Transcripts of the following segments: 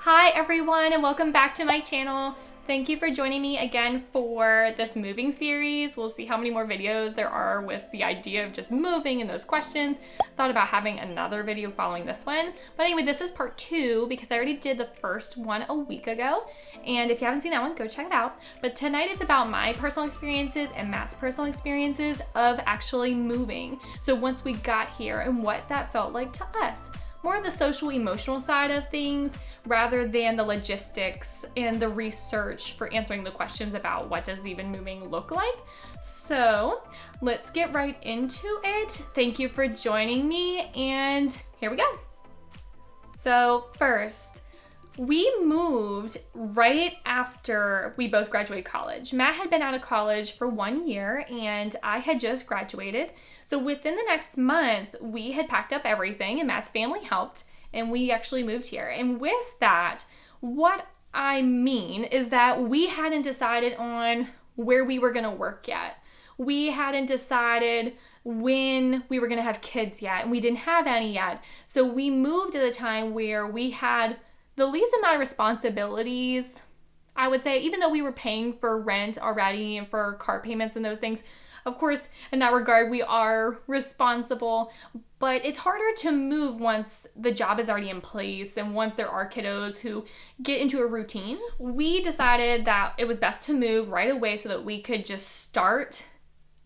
Hi everyone and welcome back to my channel. Thank you for joining me again for this moving series. We'll see how many more videos there are with the idea of just moving and those questions. Thought about having another video following this one. But anyway, this is part 2 because I already did the first one a week ago. And if you haven't seen that one, go check it out. But tonight it's about my personal experiences and Matt's personal experiences of actually moving. So once we got here and what that felt like to us. More of the social emotional side of things rather than the logistics and the research for answering the questions about what does even moving look like. So let's get right into it. Thank you for joining me and here we go. So first, we moved right after we both graduated college. Matt had been out of college for 1 year and I had just graduated. So within the next month, we had packed up everything and Matt's family helped and we actually moved here. And with that, what I mean is that we hadn't decided on where we were gonna work yet. We hadn't decided when we were gonna have kids yet and we didn't have any yet. So we moved at a time where we had the least amount of responsibilities, I would say, even though we were paying for rent already and for car payments and those things. Of course, in that regard, we are responsible, but it's harder to move once the job is already in place and once there are kiddos who get into a routine. We decided that it was best to move right away so that we could just start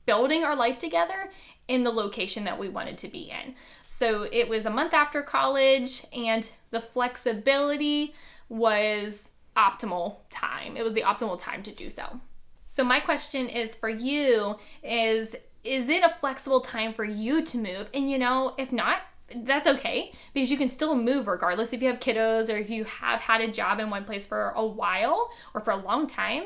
building our life together in the location that we wanted to be in. So it was a month after college and the flexibility was optimal time. It was the optimal time to do so. So my question is for you is it a flexible time for you to move? And if not, that's okay because you can still move regardless if you have kiddos or if you have had a job in one place for a while or for a long time.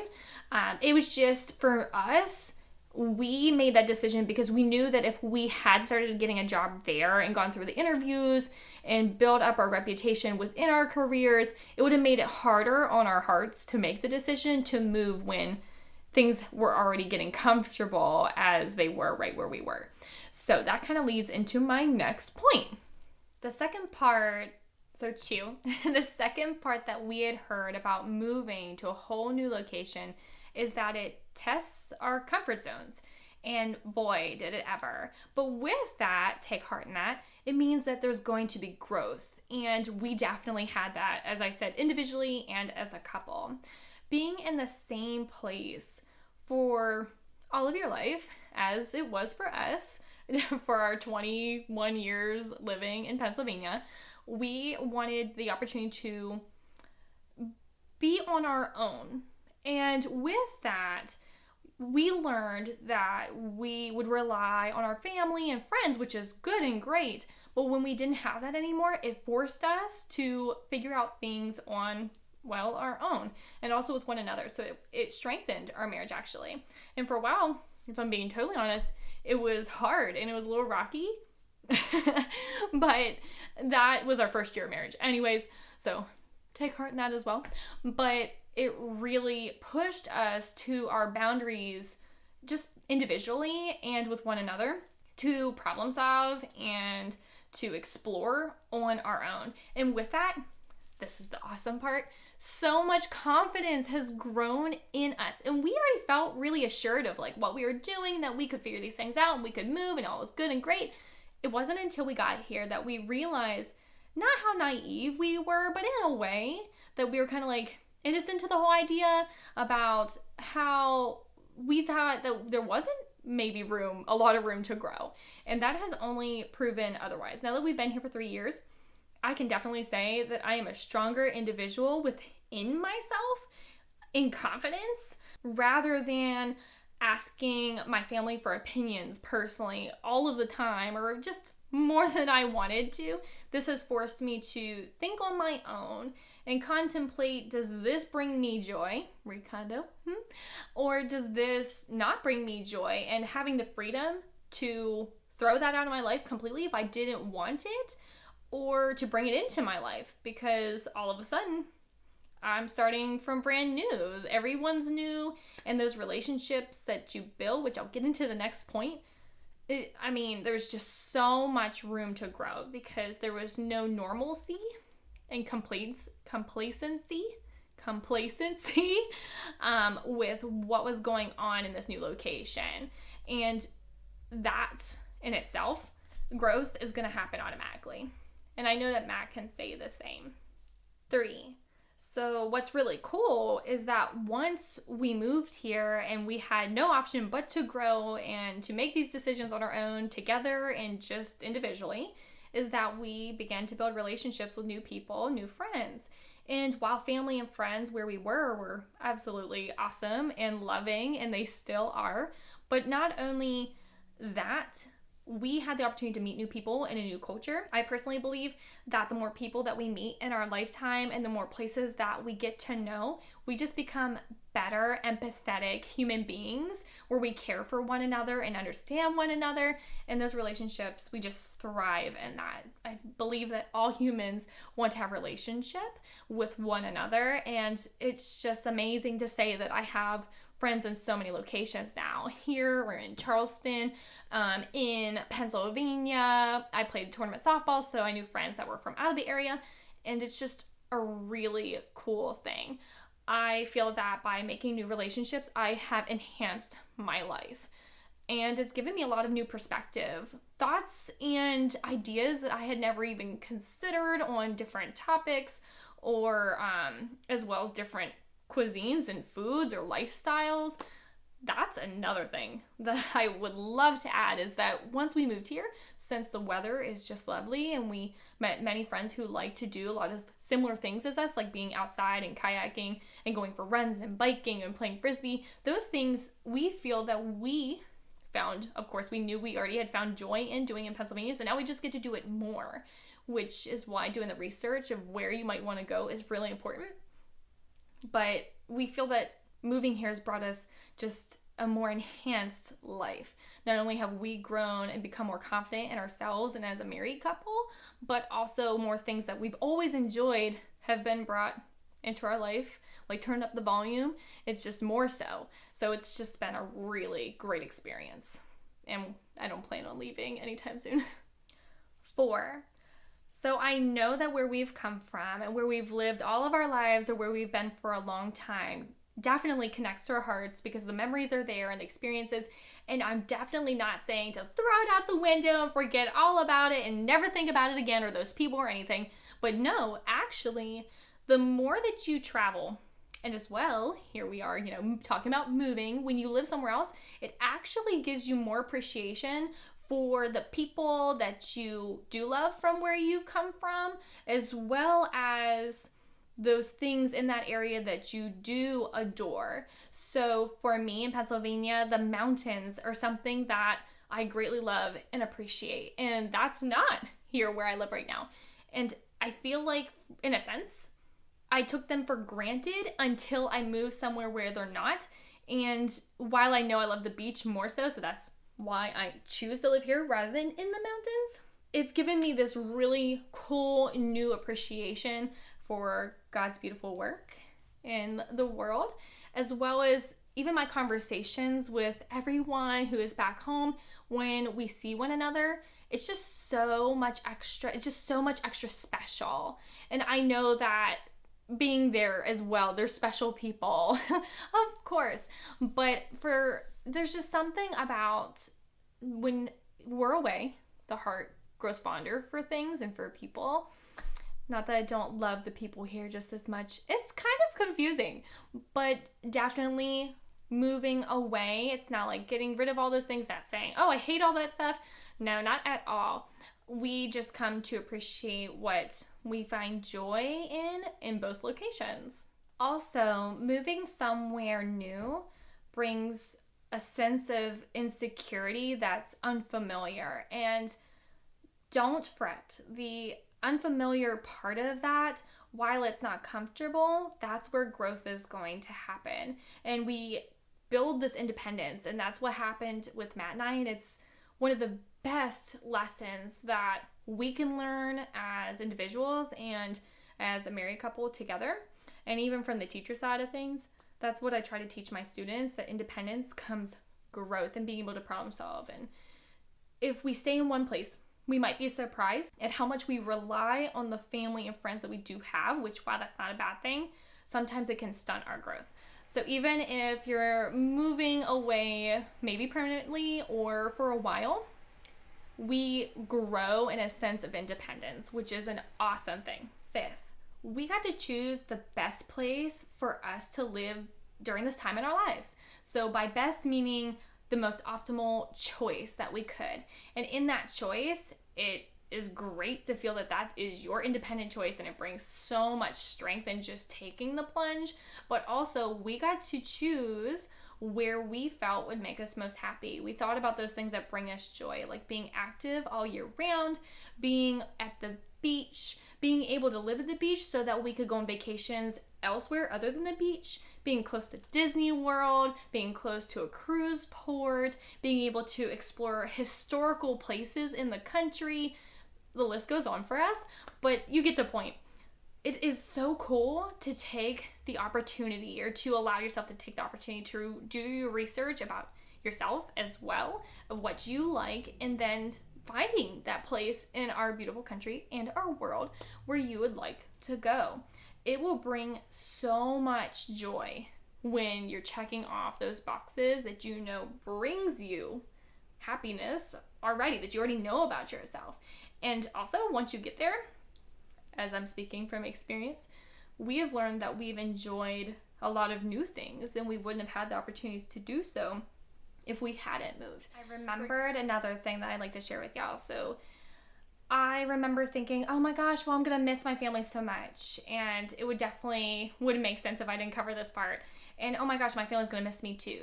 It was just for us, we made that decision because we knew that if we had started getting a job there and gone through the interviews and built up our reputation within our careers, it would have made it harder on our hearts to make the decision to move when things were already getting comfortable as they were right where we were. So that kind of leads into my next point. The second part, the second part that we had heard about moving to a whole new location is that it tests our comfort zones. And boy, did it ever. But with that, take heart in that, it means that there's going to be growth. And we definitely had that, as I said, individually and as a couple. Being in the same place for all of your life, as it was for us, for our 21 years living in Pennsylvania, we wanted the opportunity to be on our own. And with that, we learned that we would rely on our family and friends, which is good and great. But when we didn't have that anymore, it forced us to figure out things on, well, our own and also with one another. So it strengthened our marriage actually. And for a while, if I'm being totally honest, it was hard and it was a little rocky, but that was our first year of marriage anyways. So take heart in that as well. But it really pushed us to our boundaries just individually and with one another to problem solve and to explore on our own. And with that, this is the awesome part, so much confidence has grown in us. And we already felt really assured of like what we were doing, that we could figure these things out and we could move and all was good and great. It wasn't until we got here that we realized not how naive we were, but in a way that we were kind of like innocent to the whole idea about how we thought that there wasn't maybe a lot of room to grow. And that has only proven otherwise. Now that we've been here for 3 years, I can definitely say that I am a stronger individual within myself in confidence rather than asking my family for opinions personally all of the time or just more than I wanted to. This has forced me to think on my own and contemplate, does this bring me joy, Ricardo, or does this not bring me joy? And having the freedom to throw that out of my life completely if I didn't want it, or to bring it into my life because all of a sudden I'm starting from brand new. Everyone's new, and those relationships that you build, which I'll get into the next point, there's just so much room to grow because there was no normalcy and complacency with what was going on in this new location. And that in itself, growth is going to happen automatically. And I know that Matt can say the same. 3. So what's really cool is that once we moved here and we had no option but to grow and to make these decisions on our own together and just individually, is that we began to build relationships with new people, new friends. And while family and friends where we were absolutely awesome and loving, and they still are, but not only that, we had the opportunity to meet new people in a new culture. I personally believe that the more people that we meet in our lifetime and the more places that we get to know, we just become better, empathetic human beings where we care for one another and understand one another. And those relationships, we just thrive in that. I believe that all humans want to have a relationship with one another. And it's just amazing to say that I have friends in so many locations now. Here, we're in Charleston, in Pennsylvania. I played tournament softball, so I knew friends that were from out of the area, and it's just a really cool thing. I feel that by making new relationships, I have enhanced my life. And it's given me a lot of new perspective, thoughts, and ideas that I had never even considered on different topics, or as well as different cuisines and foods or lifestyles. That's another thing that I would love to add, is that once we moved here, since the weather is just lovely and we met many friends who like to do a lot of similar things as us, like being outside and kayaking and going for runs and biking and playing frisbee, those things we feel that we found, of course, we knew we already had found joy in doing in Pennsylvania, so now we just get to do it more, which is why doing the research of where you might want to go is really important. But we feel that moving here has brought us just a more enhanced life. Not only have we grown and become more confident in ourselves and as a married couple, but also more things that we've always enjoyed have been brought into our life, like turned up the volume. It's just more so. So it's just been a really great experience. And I don't plan on leaving anytime soon. 4. So I know that where we've come from and where we've lived all of our lives, or where we've been for a long time, definitely connects to our hearts because the memories are there and the experiences. And I'm definitely not saying to throw it out the window and forget all about it and never think about it again or those people or anything. But no, actually, the more that you travel, and as well, here we are, talking about moving, when you live somewhere else, it actually gives you more appreciation for the people that you do love from where you've come from, as well as those things in that area that you do adore. So for me in Pennsylvania, the mountains are something that I greatly love and appreciate. And that's not here where I live right now. And I feel like, in a sense, I took them for granted until I moved somewhere where they're not. And while I know I love the beach more so that's why I choose to live here rather than in the mountains, it's given me this really cool new appreciation for God's beautiful work in the world, as well as even my conversations with everyone who is back home. When we see one another, it's just so much extra. It's just so much extra special. And I know that being there as well, they're special people, of course, but there's just something about when we're away, the heart grows fonder for things and for people. Not that I don't love the people here just as much. It's kind of confusing, but definitely moving away, it's not like getting rid of all those things, not saying, oh, I hate all that stuff. No, not at all. We just come to appreciate what we find joy in both locations. Also, moving somewhere new brings a sense of insecurity that's unfamiliar. And don't fret. The unfamiliar part of that, while it's not comfortable, that's where growth is going to happen. And we build this independence, and that's what happened with Matt and I, and it's one of the best lessons that we can learn as individuals and as a married couple together. And even from the teacher side of things, that's what I try to teach my students, that independence comes growth and being able to problem solve. And if we stay in one place we might be surprised at how much we rely on the family and friends that we do have, which, while that's not a bad thing, sometimes it can stunt our growth. So even if you're moving away, maybe permanently or for a while, we grow in a sense of independence, which is an awesome thing. Fifth, we got to choose the best place for us to live during this time in our lives. So by best meaning the most optimal choice that we could. And in that choice, it is great to feel that that is your independent choice, and it brings so much strength in just taking the plunge. But also, we got to choose where we felt would make us most happy. We thought about those things that bring us joy, like being active all year round, being at the beach, being able to live at the beach so that we could go on vacations elsewhere other than the beach, being close to Disney World, being close to a cruise port, being able to explore historical places in the country. The list goes on for us, but you get the point. It is so cool to take the opportunity, or to allow yourself to take the opportunity to do your research about yourself as well, of what you like, and then finding that place in our beautiful country and our world where you would like to go. It will bring so much joy when you're checking off those boxes that you know brings you happiness already, that you already know about yourself. And also, once you get there, as I'm speaking from experience, we have learned that we've enjoyed a lot of new things, and we wouldn't have had the opportunities to do so if we hadn't moved. I remembered another thing that I'd like to share with y'all. So I remember thinking, oh my gosh, well, I'm gonna miss my family so much, and it wouldn't make sense if I didn't cover this part. And oh my gosh, my family's gonna miss me too.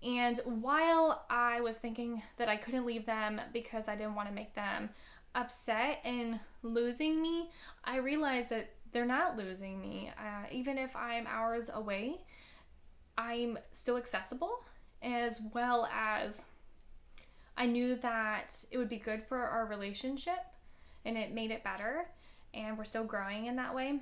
And while I was thinking that I couldn't leave them because I didn't want to make them upset and losing me, I realized that they're not losing me. Even if I'm hours away, I'm still accessible, as well as I knew that it would be good for our relationship, and it made it better, and we're still growing in that way.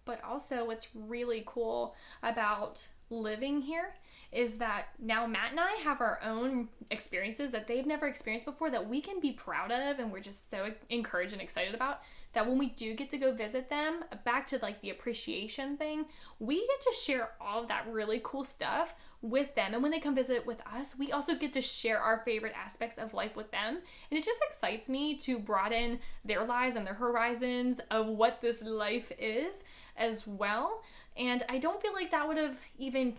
But also, what's really cool about living here is that now Matt and I have our own experiences that they've never experienced before, that we can be proud of, and we're just so encouraged and excited about, that when we do get to go visit them, back to like the appreciation thing, we get to share all of that really cool stuff with them. And when they come visit with us, we also get to share our favorite aspects of life with them. And it just excites me to broaden their lives and their horizons of what this life is as well. And I don't feel like that would have even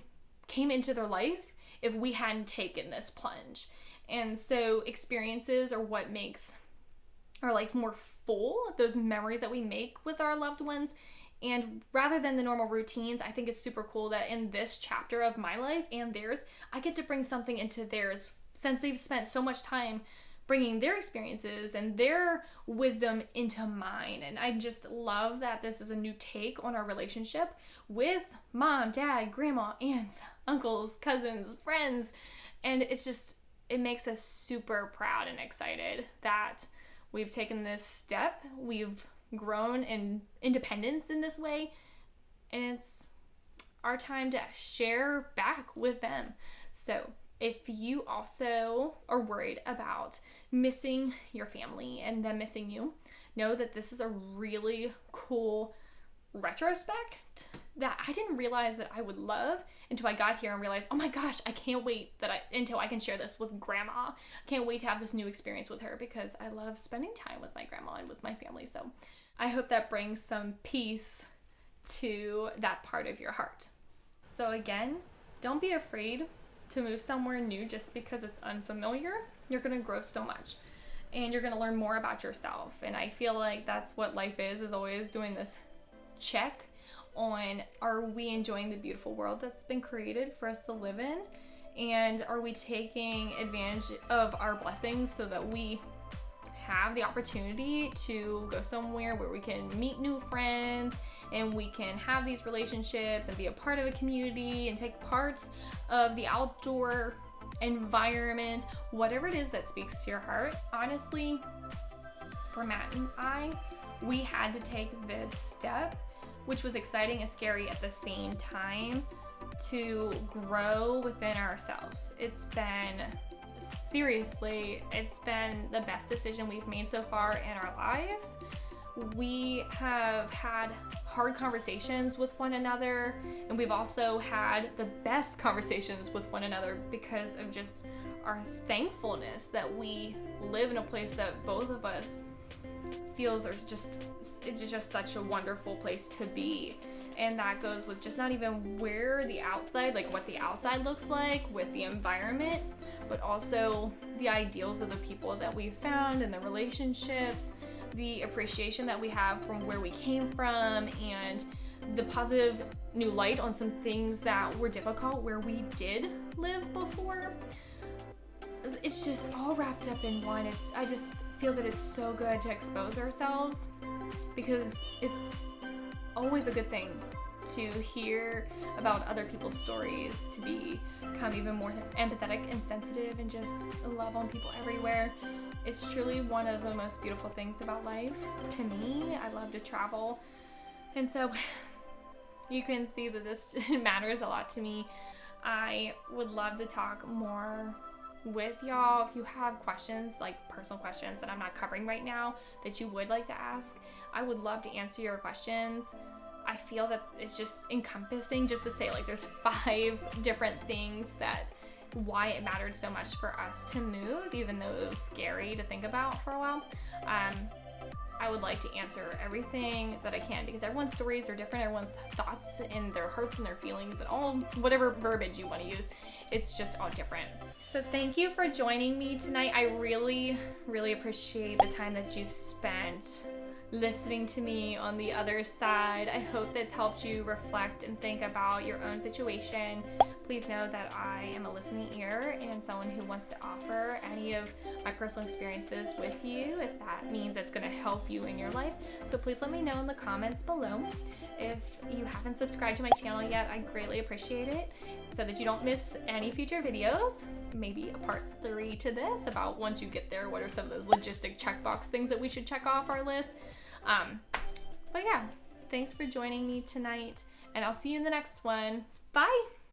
came into their life if we hadn't taken this plunge. And so experiences are what makes our life more full, those memories that we make with our loved ones. And rather than the normal routines, I think it's super cool that in this chapter of my life and theirs, I get to bring something into theirs, since they've spent so much time bringing their experiences and their wisdom into mine. And I just love that this is a new take on our relationship with mom, dad, grandma, aunts, uncles, cousins, friends. And it makes us super proud and excited that we've taken this step. We've grown in independence in this way, and it's our time to share back with them. So if you also are worried about missing your family and them missing you, know that this is a really cool retrospect that I didn't realize that I would love until I got here and realized, oh my gosh, I can't wait until I can share this with grandma. I can't wait to have this new experience with her, because I love spending time with my grandma and with my family. So I hope that brings some peace to that part of your heart. So again, don't be afraid to move somewhere new just because it's unfamiliar. You're gonna grow so much, and you're gonna learn more about yourself. And I feel like that's what life is always doing this check on, are we enjoying the beautiful world that's been created for us to live in? And are we taking advantage of our blessings so that we have the opportunity to go somewhere where we can meet new friends, and we can have these relationships and be a part of a community and take parts of the outdoor environment, whatever it is that speaks to your heart. Honestly, for Matt and I, we had to take this step, which was exciting and scary at the same time, to grow within ourselves. It's been seriously, it's been the best decision we've made so far in our lives. We have had hard conversations with one another, and we've also had the best conversations with one another because of just our thankfulness that we live in a place that both of us feels it's just such a wonderful place to be. And that goes with just not even where the outside, like what the outside looks like with the environment, but also the ideals of the people that we've found and the relationships, the appreciation that we have from where we came from, and the positive new light on some things that were difficult where we did live before. It's just all wrapped up in one. I just feel that it's so good to expose ourselves, because it's always a good thing to hear about other people's stories, to become even more empathetic and sensitive and just love on people everywhere. It's truly one of the most beautiful things about life to me. I love to travel, and so you can see that this matters a lot to me. I would love to talk more with y'all. If you have questions, like personal questions that I'm not covering right now that you would like to ask, I would love to answer your questions. I feel that it's just encompassing just to say, like, there's 5 different things that why it mattered so much for us to move, even though it was scary to think about for a while. I would like to answer everything that I can, because everyone's stories are different, everyone's thoughts and their hurts and their feelings and all whatever verbiage you want to use, it's just all different. So thank you for joining me tonight. I really, really appreciate the time that you've spent listening to me on the other side. I hope that's helped you reflect and think about your own situation. Please know that I am a listening ear and someone who wants to offer any of my personal experiences with you, if that means it's going to help you in your life. So please let me know in the comments below. If you haven't subscribed to my channel yet, I greatly appreciate it, so that you don't miss any future videos. Maybe a part 3 to this about, once you get there, what are some of those logistic checkbox things that we should check off our list. But yeah, thanks for joining me tonight, and I'll see you in the next one. Bye!